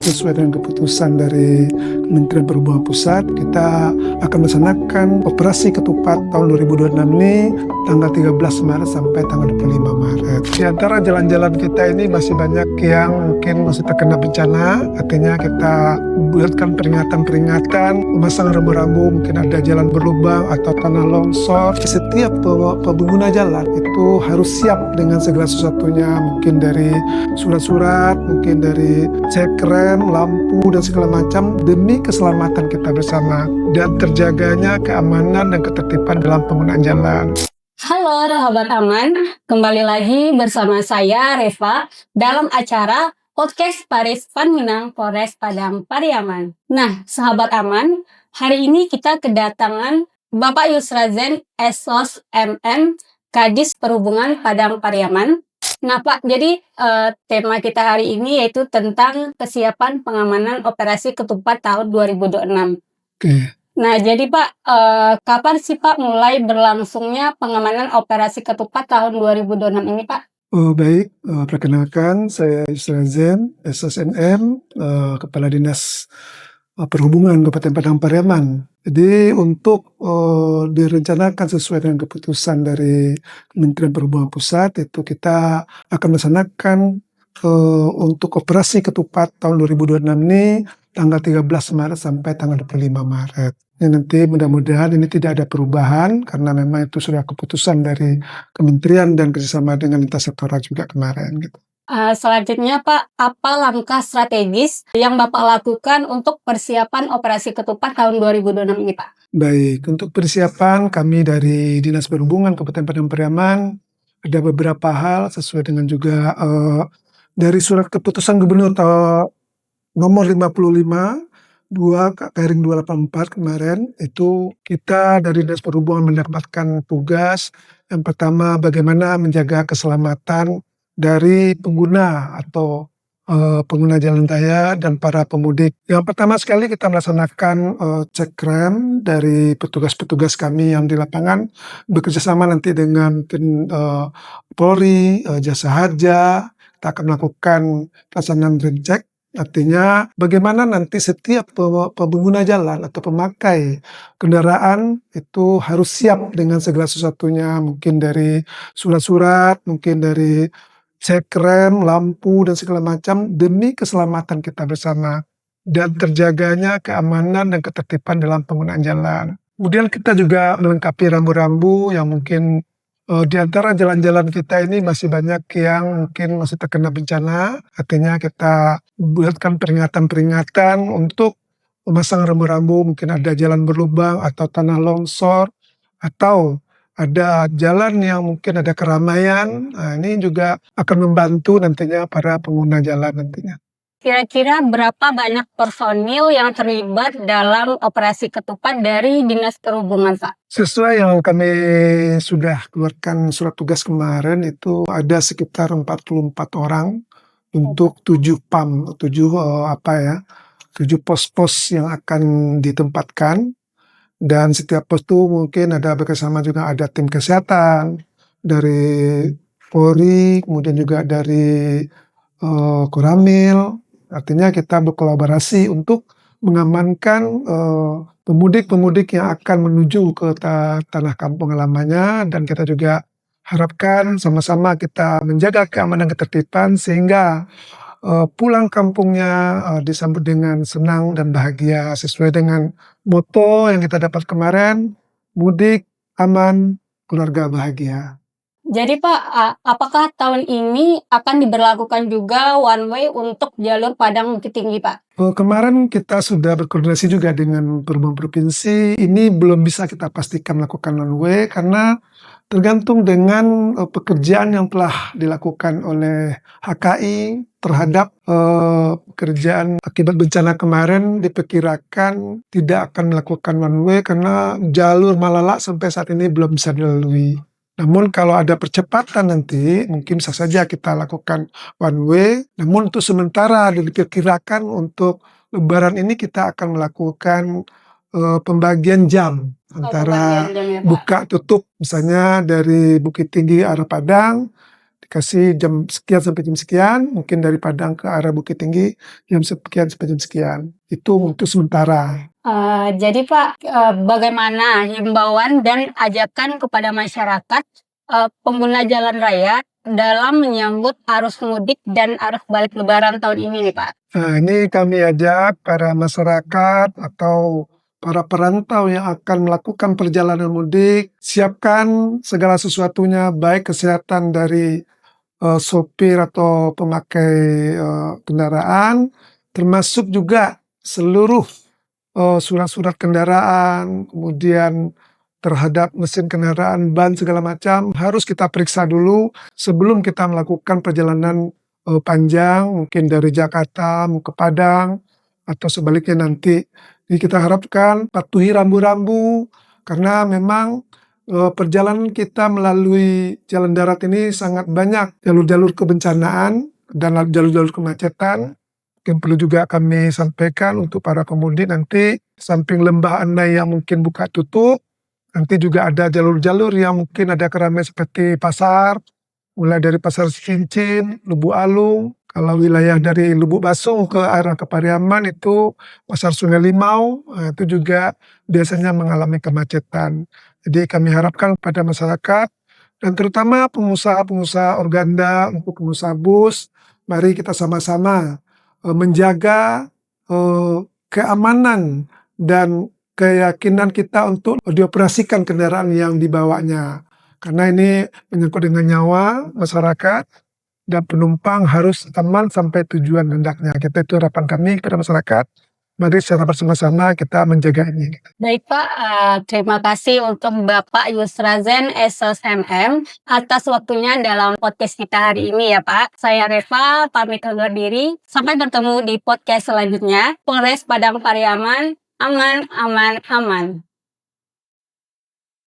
Sesuai dengan keputusan dari Kementerian Perhubungan Pusat, kita akan melaksanakan operasi ketupat tahun 2026 ini tanggal 13 Maret sampai tanggal 25 Maret. Di antara jalan-jalan kita ini masih banyak yang mungkin masih terkena bencana, artinya kita buatkan peringatan-peringatan, memasang rambu-rambu, mungkin ada jalan berlubang atau tanah longsor. Setiap pengguna jalan itu harus siap dengan segala sesuatunya, mungkin dari surat-surat, mungkin dari cek rem, lampu, dan segala macam demi keselamatan kita bersama dan terjaganya keamanan dan ketertiban dalam penggunaan jalan. Halo sahabat aman, kembali lagi bersama saya Reva dalam acara podcast Paris Van Minang Polres Padang Pariaman. Nah, sahabat aman, hari ini kita kedatangan Bapak Yusrazen Esos MM, Kadis Perhubungan Padang Pariaman. Nah Pak, jadi tema kita hari ini yaitu tentang kesiapan pengamanan operasi ketupat tahun 2026. Oke. Nah, jadi Pak, kapan sih Pak mulai berlangsungnya pengamanan operasi ketupat tahun 2026 ini Pak? Baik, perkenalkan saya Yusrazen SSNM, Kepala Dinas Perhubungan Kabupaten Padang Pariaman. Jadi untuk direncanakan sesuai dengan keputusan dari Kementerian Perhubungan Pusat, itu kita akan melaksanakan untuk operasi ketupat tahun 2026 ini tanggal 13 Maret sampai tanggal 25 Maret. Nanti mudah-mudahan ini tidak ada perubahan karena memang itu sudah keputusan dari kementerian dan kerjasama dengan lintas sektoral juga kemarin gitu. Selanjutnya Pak, apa langkah strategis yang Bapak lakukan untuk persiapan operasi ketupat tahun 2026 ini Pak? Baik, untuk persiapan kami dari Dinas Perhubungan Kabupaten Padang Pariaman ada beberapa hal sesuai dengan juga dari surat keputusan Gubernur nomor 55 2/284 kemarin, itu kita dari Dinas Perhubungan mendapatkan tugas yang pertama bagaimana menjaga keselamatan dari pengguna atau pengguna jalan raya dan para pemudik. Yang pertama sekali kita melaksanakan cek rem dari petugas-petugas kami yang di lapangan bekerjasama nanti dengan Polri, Jasa Harja. Kita akan melakukan pelaksanaan rem cek. Artinya bagaimana nanti setiap pengguna jalan atau pemakai kendaraan itu harus siap dengan segala sesuatunya, mungkin dari surat-surat, mungkin dari cek rem, lampu, dan segala macam demi keselamatan kita bersama dan terjaganya keamanan dan ketertiban dalam penggunaan jalan. Kemudian kita juga melengkapi rambu-rambu yang mungkin di antara jalan-jalan kita ini masih banyak yang mungkin masih terkena bencana, artinya kita buatkan peringatan-peringatan untuk memasang rambu-rambu, mungkin ada jalan berlubang atau tanah longsor, atau ada jalan yang mungkin ada keramaian. Nah, ini juga akan membantu nantinya para pengguna jalan nantinya. Kira-kira berapa banyak personil yang terlibat dalam operasi ketupat dari Dinas Perhubungan Pak? Sesuai yang kami sudah keluarkan surat tugas kemarin, itu ada sekitar 44 orang untuk 7 PAM, 7 pos-pos yang akan ditempatkan. Dan setiap pos itu mungkin ada bekerjasama juga, ada tim kesehatan dari Polri, kemudian juga dari Koramil. Artinya kita berkolaborasi untuk mengamankan pemudik-pemudik yang akan menuju ke tanah kampung halamannya, dan kita juga harapkan sama-sama kita menjaga keamanan ketertiban sehingga pulang kampungnya disambut dengan senang dan bahagia sesuai dengan moto yang kita dapat kemarin, mudik aman, keluarga bahagia. Jadi Pak, apakah tahun ini akan diberlakukan juga one way untuk jalur Padang Bukit Tinggi Pak? Kemarin kita sudah berkoordinasi juga dengan Perhubungan Provinsi. Ini belum bisa kita pastikan melakukan one way karena tergantung dengan pekerjaan yang telah dilakukan oleh HKI terhadap pekerjaan akibat bencana kemarin. Diperkirakan tidak akan melakukan one way karena jalur Malalak sampai saat ini belum bisa dilalui. Namun kalau ada percepatan nanti mungkin bisa saja kita lakukan one way. Namun untuk sementara diperkirakan untuk Lebaran ini kita akan melakukan pembagian jam antara Pembagian jam ya, Pak. buka tutup, misalnya dari Bukit Tinggi arah Padang dikasih jam sekian sampai jam sekian, mungkin dari Padang ke arah Bukit Tinggi jam sekian sampai jam sekian. Itu untuk sementara. Jadi Pak, bagaimana himbauan dan ajakan kepada masyarakat pengguna jalan raya dalam menyambut arus mudik dan arus balik Lebaran tahun ini nih Pak? Nah, ini kami ajak para masyarakat atau para perantau yang akan melakukan perjalanan mudik, siapkan segala sesuatunya, baik kesehatan dari sopir atau pemakai kendaraan, termasuk juga seluruh surat-surat kendaraan, kemudian terhadap mesin kendaraan, ban segala macam harus kita periksa dulu sebelum kita melakukan perjalanan panjang, mungkin dari Jakarta mau ke Padang atau sebaliknya nanti. Jadi kita harapkan patuhi rambu-rambu karena memang perjalanan kita melalui jalan darat ini sangat banyak jalur-jalur kebencanaan dan jalur-jalur kemacetan. Mungkin perlu juga kami sampaikan untuk para pemudik nanti samping lembah Anai yang mungkin buka tutup, nanti juga ada jalur-jalur yang mungkin ada keramaian seperti pasar, mulai dari Pasar Cincin, Lubuk Alung. Kalau wilayah dari Lubuk Basung ke arah ke Pariaman itu Pasar Sungai Limau, itu juga biasanya mengalami kemacetan. Jadi kami harapkan pada masyarakat dan terutama pengusaha-pengusaha organda, untuk pengusaha bus, mari kita sama-sama menjaga keamanan dan keyakinan kita untuk dioperasikan kendaraan yang dibawanya. Karena ini menyangkut dengan nyawa masyarakat dan penumpang harus aman sampai tujuan hendaknya. Kita itu harapan kami kepada masyarakat. Mari secara bersama-sama kita menjaga ini. Baik Pak, terima kasih untuk Bapak Yusrazen SSMM atas waktunya dalam podcast kita hari ini ya Pak. Saya Reva, pamit undur diri. Sampai bertemu di podcast selanjutnya. Polres Padang Pariaman, aman, aman, aman.